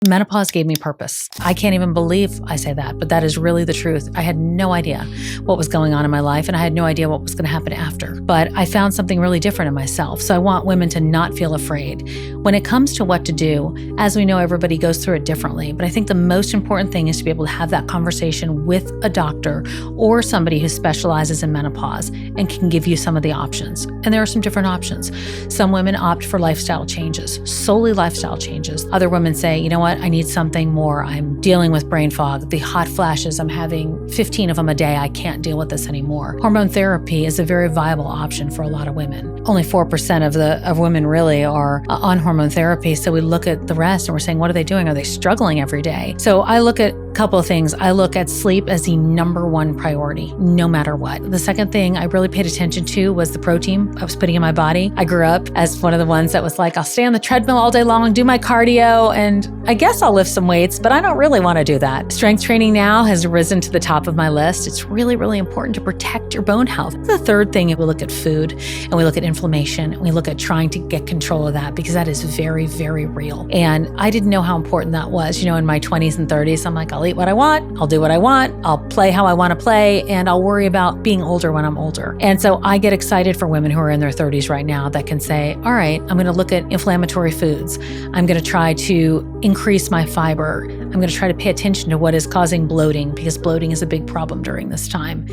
Menopause gave me purpose. I can't even believe I say that, but that is really the truth. I had no idea what was going on in my life, and I had no idea what was going to happen after. But I found something really different in myself. So I want women to not feel afraid. When it comes to what to do, as we know, everybody goes through it differently. But I think the most important thing is to be able to have that conversation with a doctor or somebody who specializes in menopause and can give you some of the options. And there are some different options. Some women opt for lifestyle changes, solely lifestyle changes. Other women say, you know what? I need something more. I'm dealing with brain fog. The hot flashes, I'm having 15 of them a day. I can't deal with this anymore. Hormone therapy is a very viable option for a lot of women. Only 4% of women really are on hormone therapy. So we look at the rest and we're saying, what are they doing? Are they struggling every day? So I look at a couple of things. I look at sleep as the number one priority, no matter what. The second thing I really paid attention to was the protein I was putting in my body. I grew up as one of the ones that was like, I'll stay on the treadmill all day long, do my cardio, and I guess I'll lift some weights, but I don't really want to do that. Strength training now has risen to the top of my list. It's really, really important to protect your bone health. The third thing, we look at food and we look at inflammation and we look at trying to get control of that because that is very, very real. And I didn't know how important that was. In my 20s and 30s, I'm like, I'll eat what I want, I'll do what I want, I'll play how I want to play, and I'll worry about being older when I'm older. And so I get excited for women who are in their 30s right now that can say, all right, I'm going to look at inflammatory foods. I'm going to try to increase my fiber. I'm going to try to pay attention to what is causing bloating because bloating is a big problem during this time.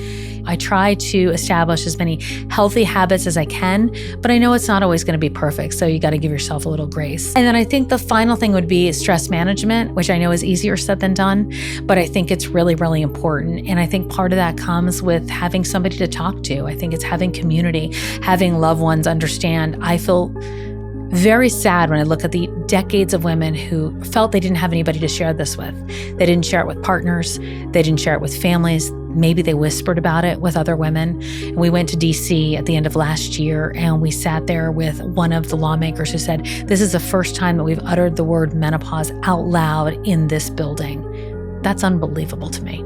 I try to establish as many healthy habits as I can, but I know it's not always going to be perfect. So you got to give yourself a little grace. And then I think the final thing would be stress management, which I know is easier said than done, but I think it's really, really important. And I think part of that comes with having somebody to talk to. I think it's having community, having loved ones understand. I feel very sad when I look at the decades of women who felt they didn't have anybody to share this with. They didn't share it with partners. They didn't share it with families. Maybe they whispered about it with other women. And we went to DC at the end of last year and we sat there with one of the lawmakers who said, this is the first time that we've uttered the word menopause out loud in this building. That's unbelievable to me.